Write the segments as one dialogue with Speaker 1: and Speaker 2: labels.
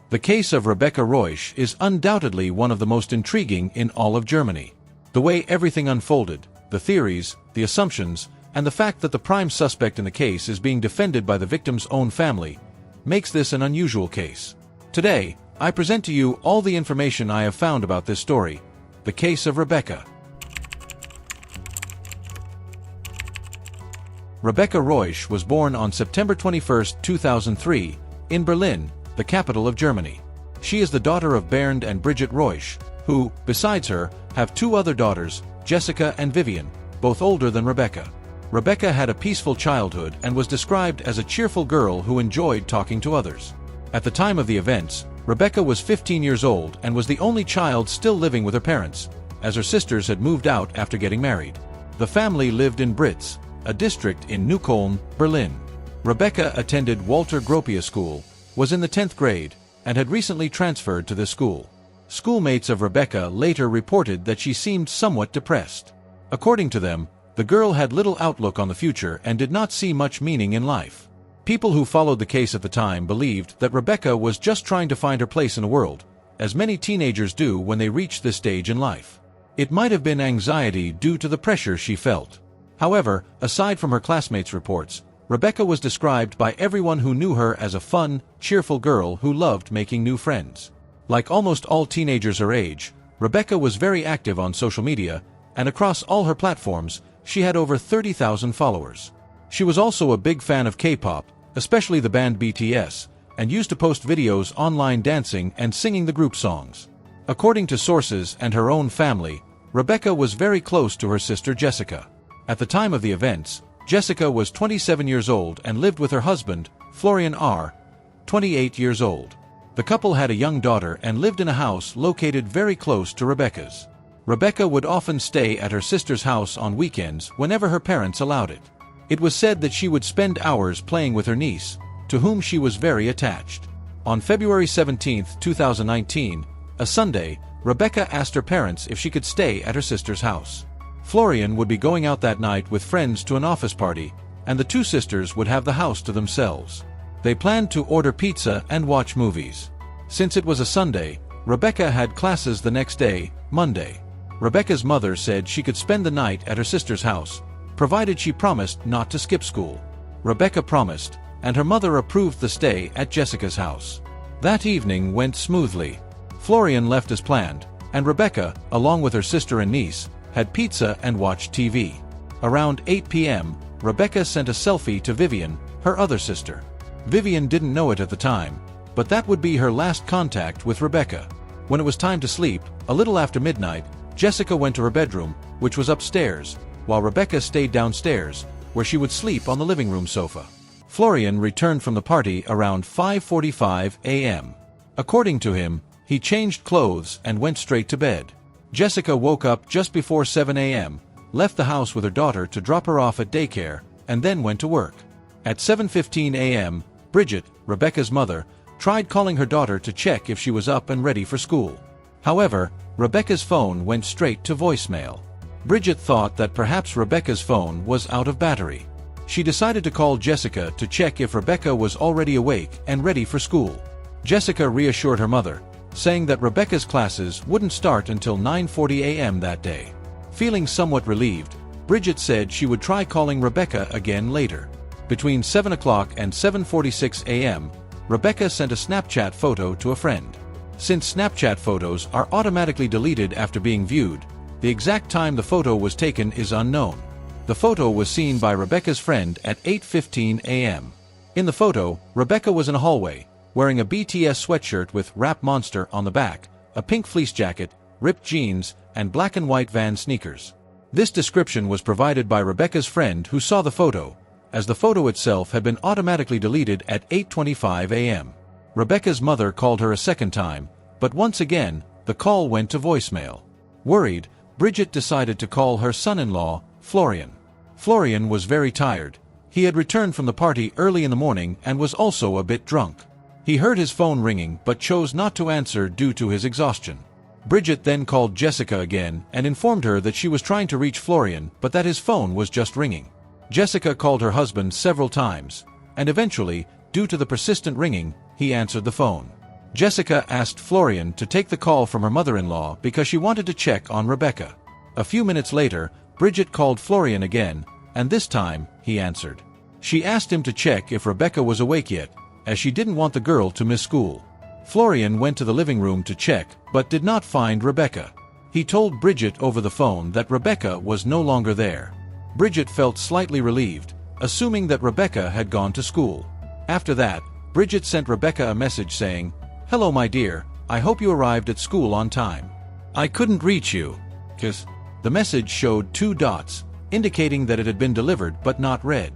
Speaker 1: The case of Rebecca Reusch is undoubtedly one of the most intriguing in all of Germany. The way everything unfolded, the theories, the assumptions, and the fact that the prime suspect in the case is being defended by the victim's own family, makes this an unusual case. Today, I present to you all the information I have found about this story, the case of Rebecca. Rebecca Reusch was born on September 21, 2003, in Berlin, the capital of Germany. She is the daughter of Bernd and Bridget Reusch, who, besides her, have two other daughters, Jessica and Vivian, both older than Rebecca. Rebecca had a peaceful childhood and was described as a cheerful girl who enjoyed talking to others. At the time of the events, Rebecca was 15 years old and was the only child still living with her parents, as her sisters had moved out after getting married. The family lived in Britz, a district in Neukölln, Berlin. Rebecca attended Walter Gropius School, was in the 10th grade, and had recently transferred to this school. Schoolmates of Rebecca later reported that she seemed somewhat depressed. According to them, the girl had little outlook on the future and did not see much meaning in life. People who followed the case at the time believed that Rebecca was just trying to find her place in the world, as many teenagers do when they reach this stage in life. It might have been anxiety due to the pressure she felt. However, aside from her classmates' reports, Rebecca was described by everyone who knew her as a fun, cheerful girl who loved making new friends. Like almost all teenagers her age, Rebecca was very active on social media, and across all her platforms, she had over 30,000 followers. She was also a big fan of K-pop, especially the band BTS, and used to post videos online dancing and singing the group songs. According to sources and her own family, Rebecca was very close to her sister Jessica. At the time of the events, Jessica was 27 years old and lived with her husband, Florian R., 28 years old. The couple had a young daughter and lived in a house located very close to Rebecca's. Rebecca would often stay at her sister's house on weekends whenever her parents allowed it. It was said that she would spend hours playing with her niece, to whom she was very attached. On February 17, 2019, a Sunday, Rebecca asked her parents if she could stay at her sister's house. Florian would be going out that night with friends to an office party, and the two sisters would have the house to themselves. They planned to order pizza and watch movies. Since it was a Sunday, Rebecca had classes the next day, Monday. Rebecca's mother said she could spend the night at her sister's house, provided she promised not to skip school. Rebecca promised, and her mother approved the stay at Jessica's house. That evening went smoothly. Florian left as planned, and Rebecca, along with her sister and niece, had pizza and watched TV. Around 8 p.m., Rebecca sent a selfie to Vivian, her other sister. Vivian didn't know it at the time, but that would be her last contact with Rebecca. When it was time to sleep, a little after midnight, Jessica went to her bedroom, which was upstairs, while Rebecca stayed downstairs, where she would sleep on the living room sofa. Florian returned from the party around 5:45 a.m. According to him, he changed clothes and went straight to bed. Jessica woke up just before 7 a.m., left the house with her daughter to drop her off at daycare, and then went to work. At 7:15 a.m., Bridget, Rebecca's mother, tried calling her daughter to check if she was up and ready for school. However, Rebecca's phone went straight to voicemail. Bridget thought that perhaps Rebecca's phone was out of battery. She decided to call Jessica to check if Rebecca was already awake and ready for school. Jessica reassured her mother, saying that Rebecca's classes wouldn't start until 9:40 a.m. that day. Feeling somewhat relieved, Bridget said she would try calling Rebecca again later. Between 7 o'clock and 7:46 a.m., Rebecca sent a Snapchat photo to a friend. Since Snapchat photos are automatically deleted after being viewed, the exact time the photo was taken is unknown. The photo was seen by Rebecca's friend at 8:15 a.m. In the photo, Rebecca was in a hallway, wearing a BTS sweatshirt with Rap Monster on the back, a pink fleece jacket, ripped jeans, and black and white Vans sneakers. This description was provided by Rebecca's friend who saw the photo, as the photo itself had been automatically deleted at 8:25 a.m. Rebecca's mother called her a second time, but once again, the call went to voicemail. Worried, Bridget decided to call her son-in-law, Florian. Florian was very tired. He had returned from the party early in the morning and was also a bit drunk. He heard his phone ringing but chose not to answer due to his exhaustion. Bridget then called Jessica again and informed her that she was trying to reach Florian but that his phone was just ringing. Jessica called her husband several times, and eventually, due to the persistent ringing, he answered the phone. Jessica asked Florian to take the call from her mother-in-law because she wanted to check on Rebecca. A few minutes later, Bridget called Florian again, and this time, he answered. She asked him to check if Rebecca was awake yet, as she didn't want the girl to miss school. Florian went to the living room to check, but did not find Rebecca. He told Bridget over the phone that Rebecca was no longer there. Bridget felt slightly relieved, assuming that Rebecca had gone to school. After that, Bridget sent Rebecca a message saying, "Hello my dear, I hope you arrived at school on time. I couldn't reach you." The message showed 2 dots, indicating that it had been delivered but not read.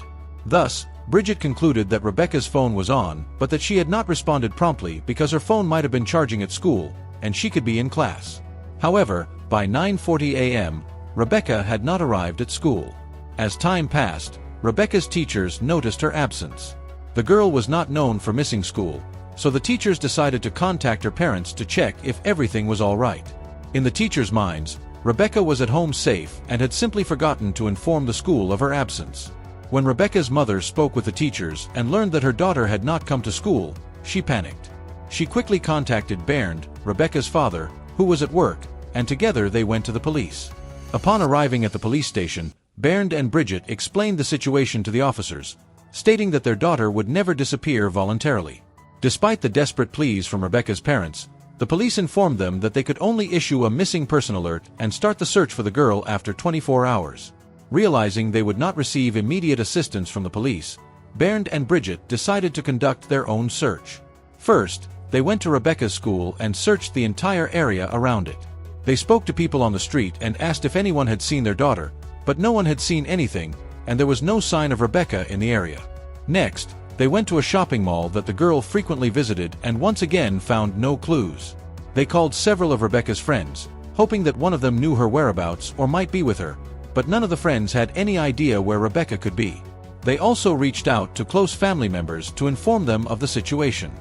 Speaker 1: Thus, Bridget concluded that Rebecca's phone was on, but that she had not responded promptly because her phone might have been charging at school, and she could be in class. However, by 9:40 a.m., Rebecca had not arrived at school. As time passed, Rebecca's teachers noticed her absence. The girl was not known for missing school, so the teachers decided to contact her parents to check if everything was all right. In the teachers' minds, Rebecca was at home safe and had simply forgotten to inform the school of her absence. When Rebecca's mother spoke with the teachers and learned that her daughter had not come to school, she panicked. She quickly contacted Bernd, Rebecca's father, who was at work, and together they went to the police. Upon arriving at the police station, Bernd and Bridget explained the situation to the officers, stating that their daughter would never disappear voluntarily. Despite the desperate pleas from Rebecca's parents, the police informed them that they could only issue a missing person alert and start the search for the girl after 24 hours. Realizing they would not receive immediate assistance from the police, Bernd and Bridget decided to conduct their own search. First, they went to Rebecca's school and searched the entire area around it. They spoke to people on the street and asked if anyone had seen their daughter, but no one had seen anything, and there was no sign of Rebecca in the area. Next, they went to a shopping mall that the girl frequently visited and once again found no clues. They called several of Rebecca's friends, hoping that one of them knew her whereabouts or might be with her, but none of the friends had any idea where Rebecca could be. They also reached out to close family members to inform them of the situation.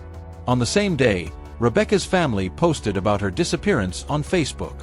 Speaker 1: On the same day, Rebecca's family posted about her disappearance on Facebook.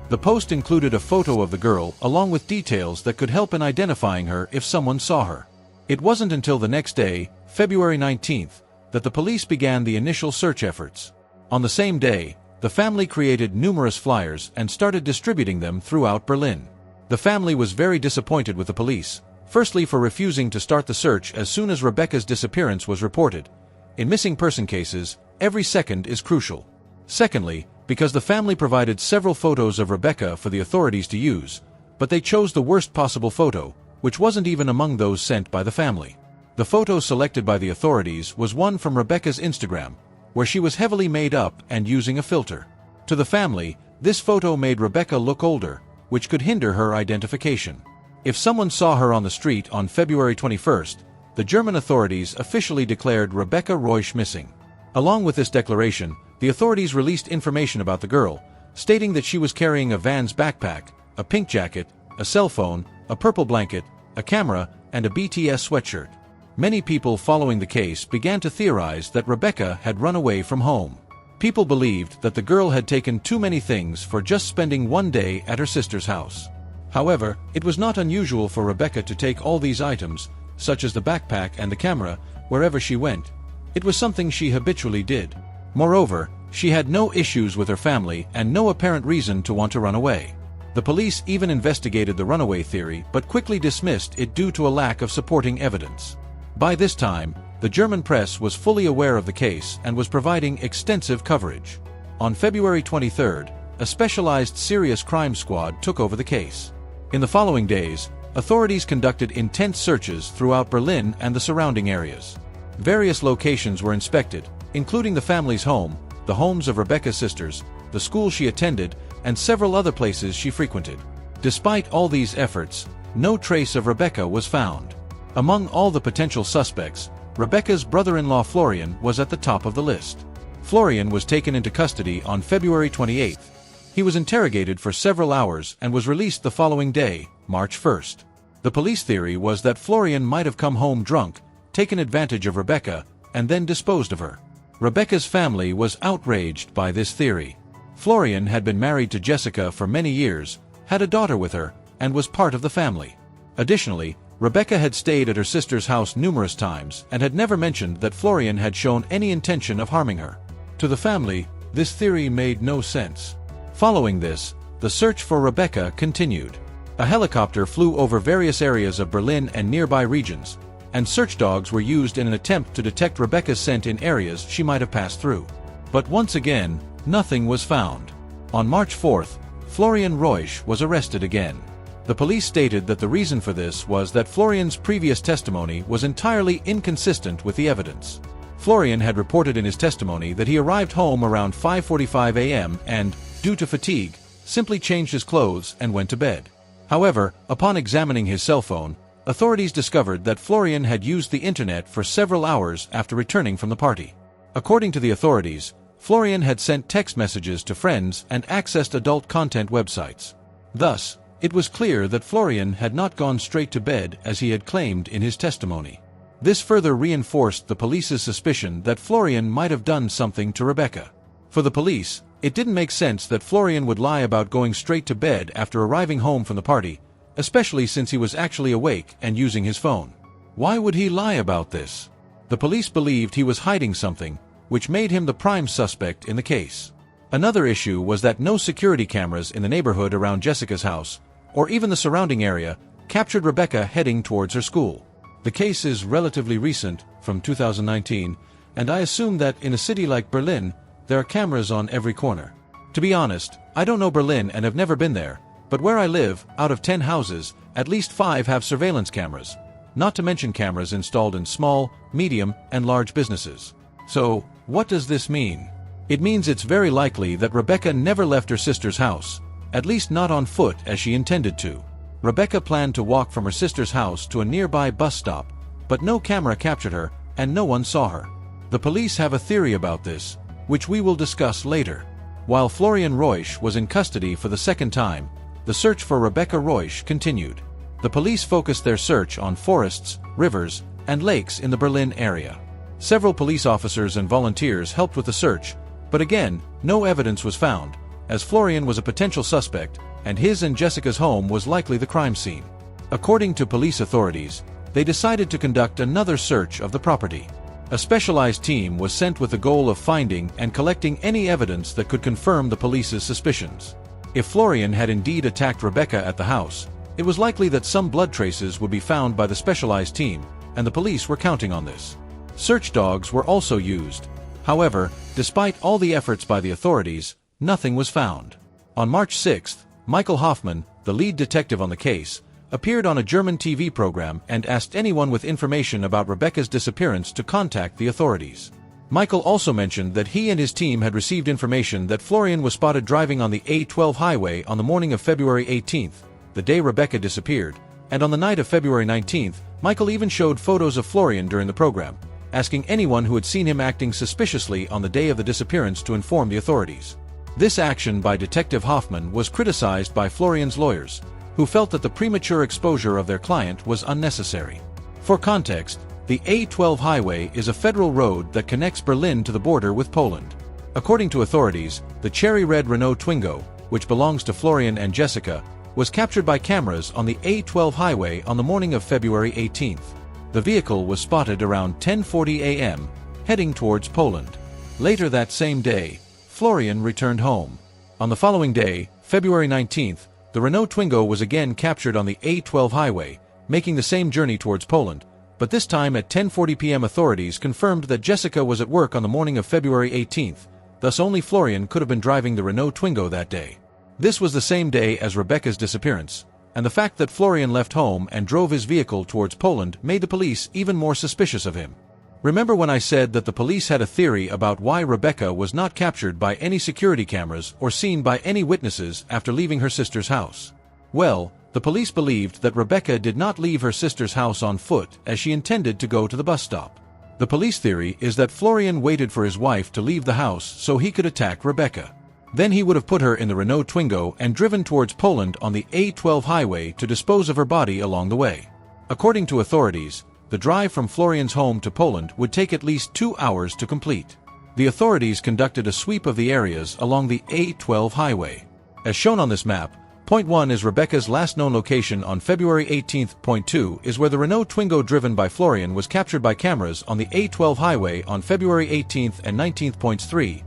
Speaker 1: The post included a photo of the girl along with details that could help in identifying her if someone saw her. It wasn't until the next day, February 19th, that the police began the initial search efforts. On the same day, the family created numerous flyers and started distributing them throughout Berlin. The family was very disappointed with the police, firstly for refusing to start the search as soon as Rebecca's disappearance was reported. In missing person cases, every second is crucial. Secondly, because the family provided several photos of Rebecca for the authorities to use, but they chose the worst possible photo, which wasn't even among those sent by the family. The photo selected by the authorities was one from Rebecca's Instagram, where she was heavily made up and using a filter. To the family, this photo made Rebecca look older, which could hinder her identification. If someone saw her on the street on February 21st, the German authorities officially declared Rebecca Reusch missing. Along with this declaration, the authorities released information about the girl, stating that she was carrying a Vans backpack, a pink jacket, a cell phone, a purple blanket, a camera, and a BTS sweatshirt. Many people following the case began to theorize that Rebecca had run away from home. People believed that the girl had taken too many things for just spending one day at her sister's house. However, it was not unusual for Rebecca to take all these items, such as the backpack and the camera, wherever she went. It was something she habitually did. Moreover, she had no issues with her family and no apparent reason to want to run away. The police even investigated the runaway theory but quickly dismissed it due to a lack of supporting evidence. By this time, the German press was fully aware of the case and was providing extensive coverage. On February 23rd, a specialized serious crime squad took over the case. In the following days, authorities conducted intense searches throughout Berlin and the surrounding areas. Various locations were inspected, including the family's home, the homes of Rebecca's sisters, the school she attended, and several other places she frequented. Despite all these efforts, no trace of Rebecca was found. Among all the potential suspects, Rebecca's brother-in-law Florian was at the top of the list. Florian was taken into custody on February 28th. He was interrogated for several hours and was released the following day, March 1st. The police theory was that Florian might have come home drunk, taken advantage of Rebecca, and then disposed of her. Rebecca's family was outraged by this theory. Florian had been married to Jessica for many years, had a daughter with her, and was part of the family. Additionally, Rebecca had stayed at her sister's house numerous times and had never mentioned that Florian had shown any intention of harming her. To the family, this theory made no sense. Following this, the search for Rebecca continued. A helicopter flew over various areas of Berlin and nearby regions, and search dogs were used in an attempt to detect Rebecca's scent in areas she might have passed through. But once again, nothing was found. On March 4th, Florian Reusch was arrested again. The police stated that the reason for this was that Florian's previous testimony was entirely inconsistent with the evidence. Florian had reported in his testimony that he arrived home around 5:45 a.m. and, due to fatigue, simply changed his clothes and went to bed. However, upon examining his cell phone, authorities discovered that Florian had used the internet for several hours after returning from the party. According to the authorities, Florian had sent text messages to friends and accessed adult content websites. Thus, it was clear that Florian had not gone straight to bed as he had claimed in his testimony. This further reinforced the police's suspicion that Florian might have done something to Rebecca. For the police, it didn't make sense that Florian would lie about going straight to bed after arriving home from the party, especially since he was actually awake and using his phone. Why would he lie about this? The police believed he was hiding something, which made him the prime suspect in the case. Another issue was that no security cameras in the neighborhood around Jessica's house, or even the surrounding area, captured Rebecca heading towards her school. The case is relatively recent, from 2019, and I assume that in a city like Berlin, there are cameras on every corner. To be honest, I don't know Berlin and have never been there, but where I live, out of 10 houses, at least 5 have surveillance cameras, not to mention cameras installed in small, medium, and large businesses. So, what does this mean? It means it's very likely that Rebecca never left her sister's house, at least not on foot as she intended to. Rebecca planned to walk from her sister's house to a nearby bus stop, but no camera captured her, and no one saw her. The police have a theory about this, which we will discuss later. While Florian Reusch was in custody for the second time, the search for Rebecca Reusch continued. The police focused their search on forests, rivers, and lakes in the Berlin area. Several police officers and volunteers helped with the search, but again, no evidence was found, as Florian was a potential suspect, and his and Jessica's home was likely the crime scene. According to police authorities, they decided to conduct another search of the property. A specialized team was sent with the goal of finding and collecting any evidence that could confirm the police's suspicions. If Florian had indeed attacked Rebecca at the house, it was likely that some blood traces would be found by the specialized team, and the police were counting on this. Search dogs were also used. However, despite all the efforts by the authorities, nothing was found. On March 6th, Michael Hoffman, the lead detective on the case, appeared on a German TV program and asked anyone with information about Rebecca's disappearance to contact the authorities. Michael also mentioned that he and his team had received information that Florian was spotted driving on the A12 highway on the morning of February 18th, the day Rebecca disappeared, and on the night of February 19th, Michael even showed photos of Florian during the program, asking anyone who had seen him acting suspiciously on the day of the disappearance to inform the authorities. This action by Detective Hoffman was criticized by Florian's lawyers, who felt that the premature exposure of their client was unnecessary. For context, the A12 highway is a federal road that connects Berlin to the border with Poland. According to authorities, the cherry-red Renault Twingo, which belongs to Florian and Jessica, was captured by cameras on the A12 highway on the morning of February 18th. The vehicle was spotted around 10:40 a.m., heading towards Poland. Later that same day, Florian returned home. On the following day, February 19th, the Renault Twingo was again captured on the A12 highway, making the same journey towards Poland, but this time at 10:40 p.m. authorities confirmed that Jessica was at work on the morning of February 18th, thus only Florian could have been driving the Renault Twingo that day. This was the same day as Rebecca's disappearance, and the fact that Florian left home and drove his vehicle towards Poland made the police even more suspicious of him. Remember when I said that the police had a theory about why Rebecca was not captured by any security cameras or seen by any witnesses after leaving her sister's house? Well, the police believed that Rebecca did not leave her sister's house on foot as she intended to go to the bus stop. The police theory is that Florian waited for his wife to leave the house so he could attack Rebecca. Then he would have put her in the Renault Twingo and driven towards Poland on the A12 highway to dispose of her body along the way. According to authorities, the drive from Florian's home to Poland would take at least 2 hours to complete. The authorities conducted a sweep of the areas along the A12 highway. As shown on this map, Point 1 is Rebecca's last known location on February 18th. Point 2 is where the Renault Twingo driven by Florian was captured by cameras on the A12 highway on February 18th and 19th. Points 3,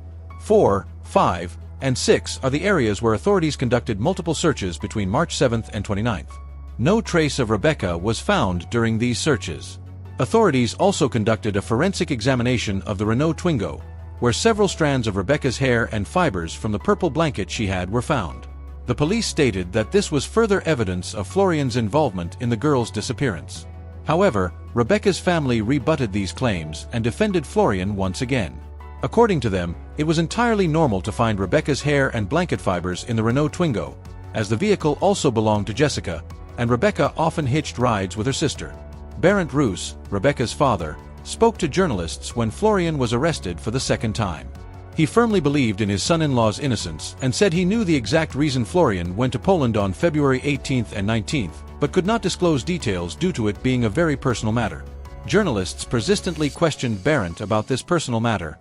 Speaker 1: 4, 5, and 6 are the areas where authorities conducted multiple searches between March 7th and 29th. No trace of Rebecca was found during these searches. Authorities also conducted a forensic examination of the Renault Twingo, where several strands of Rebecca's hair and fibers from the purple blanket she had were found. The police stated that this was further evidence of Florian's involvement in the girl's disappearance. However, Rebecca's family rebutted these claims and defended Florian once again. According to them, it was entirely normal to find Rebecca's hair and blanket fibers in the Renault Twingo, as the vehicle also belonged to Jessica, and Rebecca often hitched rides with her sister. Rebecca Reusch, Rebecca's father, spoke to journalists when Florian was arrested for the second time. He firmly believed in his son-in-law's innocence and said he knew the exact reason Florian went to Poland on February 18th and 19th, but could not disclose details due to it being a very personal matter. Journalists persistently questioned Rebecca about this personal matter.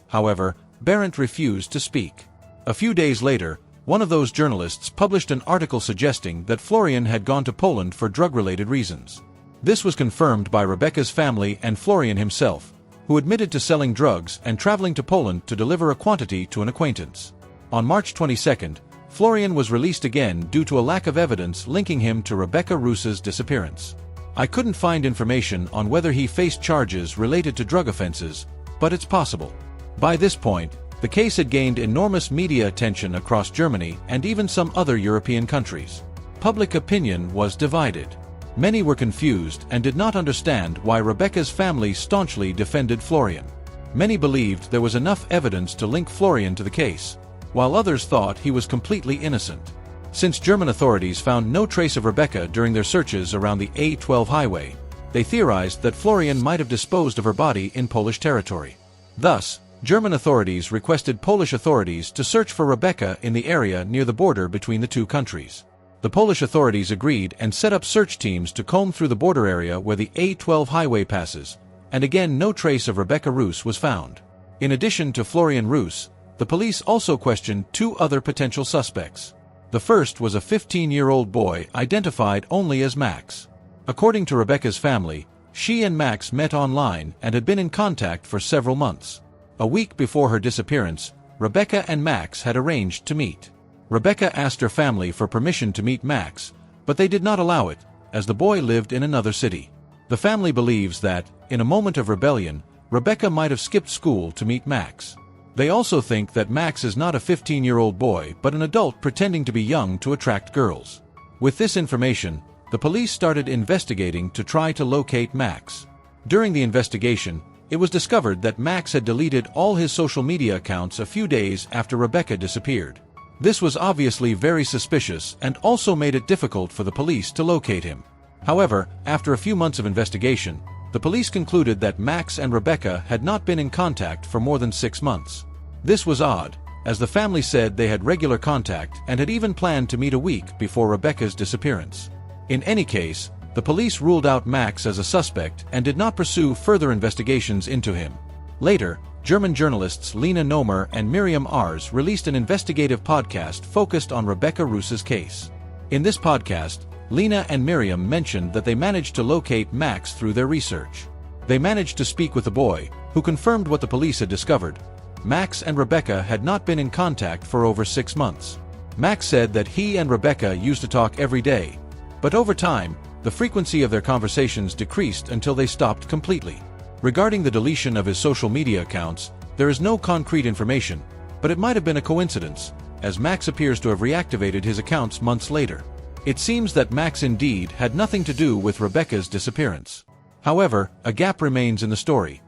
Speaker 1: However, Rebecca refused to speak. A few days later, one of those journalists published an article suggesting that Florian had gone to Poland for drug-related reasons. This was confirmed by Rebecca's family and Florian himself, who admitted to selling drugs and traveling to Poland to deliver a quantity to an acquaintance. On March 22nd, Florian was released again due to a lack of evidence linking him to Rebecca Reusch's disappearance. I couldn't find information on whether he faced charges related to drug offenses, but it's possible. By this point, the case had gained enormous media attention across Germany and even some other European countries. Public opinion was divided. Many were confused and did not understand why Rebecca's family staunchly defended Florian. Many believed there was enough evidence to link Florian to the case, while others thought he was completely innocent. Since German authorities found no trace of Rebecca during their searches around the A12 highway, they theorized that Florian might have disposed of her body in Polish territory. Thus, German authorities requested Polish authorities to search for Rebecca in the area near the border between the two countries. The Polish authorities agreed and set up search teams to comb through the border area where the A12 highway passes, and again no trace of Rebecca Reusch was found. In addition to Florian Reusch, the police also questioned two other potential suspects. The first was a 15-year-old boy identified only as Max. According to Rebecca's family, she and Max met online and had been in contact for several months. A week before her disappearance, Rebecca and Max had arranged to meet. Rebecca asked her family for permission to meet Max, but they did not allow it, as the boy lived in another city. The family believes that, in a moment of rebellion, Rebecca might have skipped school to meet Max. They also think that Max is not a 15-year-old boy but an adult pretending to be young to attract girls. With this information, the police started investigating to try to locate Max. During the investigation, it was discovered that Max had deleted all his social media accounts a few days after Rebecca disappeared. This was obviously very suspicious and also made it difficult for the police to locate him. However, after a few months of investigation, the police concluded that Max and Rebecca had not been in contact for more than 6 months. This was odd, as the family said they had regular contact and had even planned to meet a week before Rebecca's disappearance. In any case, the police ruled out Max as a suspect and did not pursue further investigations into him. Later, German journalists Lena Nomer and Miriam Ars released an investigative podcast focused on Rebecca Reusch's case. In this podcast, Lena and Miriam mentioned that they managed to locate Max through their research. They managed to speak with the boy, who confirmed what the police had discovered. Max and Rebecca had not been in contact for over 6 months. Max said that he and Rebecca used to talk every day, but over time, the frequency of their conversations decreased until they stopped completely. Regarding the deletion of his social media accounts, there is no concrete information, but it might have been a coincidence, as Max appears to have reactivated his accounts months later. It seems that Max indeed had nothing to do with Rebecca's disappearance. However, a gap remains in the story.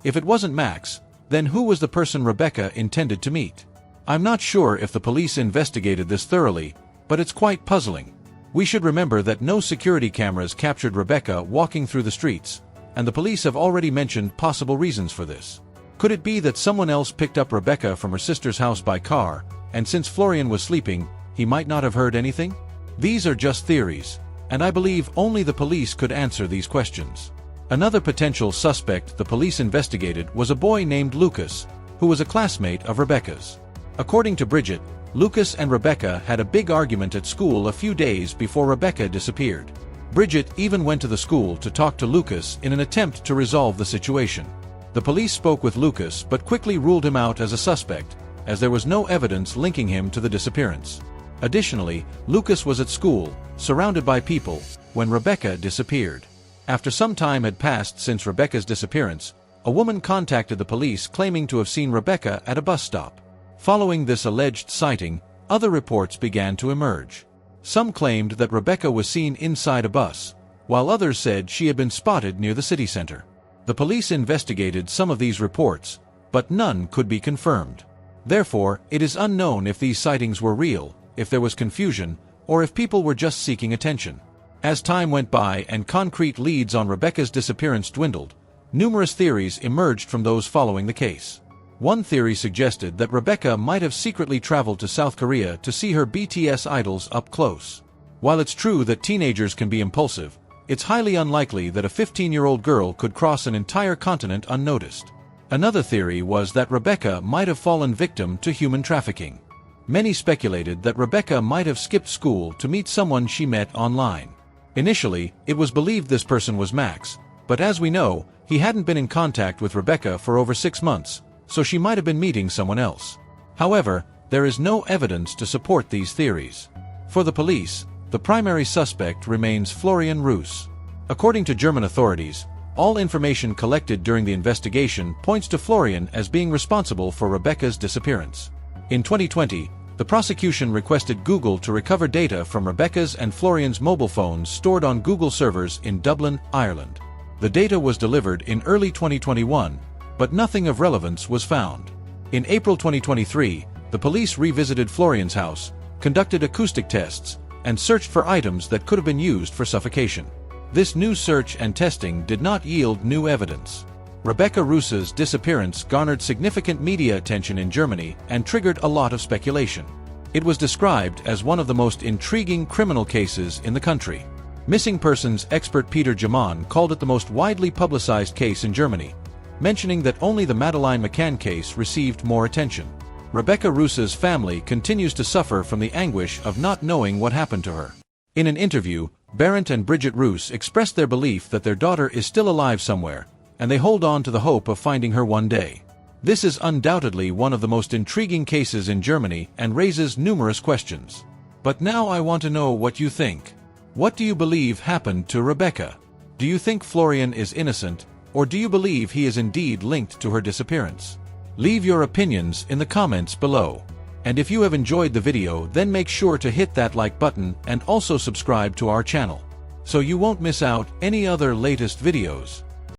Speaker 1: If it wasn't Max, then who was the person Rebecca intended to meet? I'm not sure if the police investigated this thoroughly, but it's quite puzzling. We should remember that no security cameras captured Rebecca walking through the streets, and the police have already mentioned possible reasons for this. Could it be that someone else picked up Rebecca from her sister's house by car, and since Florian was sleeping, he might not have heard anything? These are just theories, and I believe only the police could answer these questions. Another potential suspect the police investigated was a boy named Lucas, who was a classmate of Rebecca's. According to Bridget, Lucas and Rebecca had a big argument at school a few days before Rebecca disappeared. Bridget even went to the school to talk to Lucas in an attempt to resolve the situation. The police spoke with Lucas but quickly ruled him out as a suspect, as there was no evidence linking him to the disappearance. Additionally, Lucas was at school, surrounded by people, when Rebecca disappeared. After some time had passed since Rebecca's disappearance, a woman contacted the police claiming to have seen Rebecca at a bus stop. Following this alleged sighting, other reports began to emerge. Some claimed that Rebecca was seen inside a bus, while others said she had been spotted near the city center. The police investigated some of these reports, but none could be confirmed. Therefore, it is unknown if these sightings were real, if there was confusion, or if people were just seeking attention. As time went by and concrete leads on Rebecca's disappearance dwindled, numerous theories emerged from those following the case. One theory suggested that Rebecca might have secretly traveled to South Korea to see her BTS idols up close. While it's true that teenagers can be impulsive, it's highly unlikely that a 15-year-old girl could cross an entire continent unnoticed. Another theory was that Rebecca might have fallen victim to human trafficking. Many speculated that Rebecca might have skipped school to meet someone she met online. Initially, it was believed this person was Max, but as we know, he hadn't been in contact with Rebecca for over 6 months, so she might have been meeting someone else. However, there is no evidence to support these theories. For the police, the primary suspect remains Florian Reusch. According to German authorities, all information collected during the investigation points to Florian as being responsible for Rebecca's disappearance. In 2020, the prosecution requested Google to recover data from Rebecca's and Florian's mobile phones stored on Google servers in Dublin, Ireland. The data was delivered in early 2021, but nothing of relevance was found. In April 2023, the police revisited Florian's house, conducted acoustic tests, and searched for items that could have been used for suffocation. This new search and testing did not yield new evidence. Rebecca Reusch's disappearance garnered significant media attention in Germany and triggered a lot of speculation. It was described as one of the most intriguing criminal cases in the country. Missing persons expert Peter Jaman called it the most widely publicized case in Germany, mentioning that only the Madeleine McCann case received more attention. Rebecca Reusch's family continues to suffer from the anguish of not knowing what happened to her. In an interview, Bernd and Brigitte Reusch expressed their belief that their daughter is still alive somewhere, and they hold on to the hope of finding her one day. This is undoubtedly one of the most intriguing cases in Germany and raises numerous questions. But now I want to know what you think. What do you believe happened to Rebecca? Do you think Florian is innocent, or do you believe he is indeed linked to her disappearance? Leave your opinions in the comments below. And if you have enjoyed the video, then make sure to hit that like button and also subscribe to our channel, so you won't miss out any other latest videos.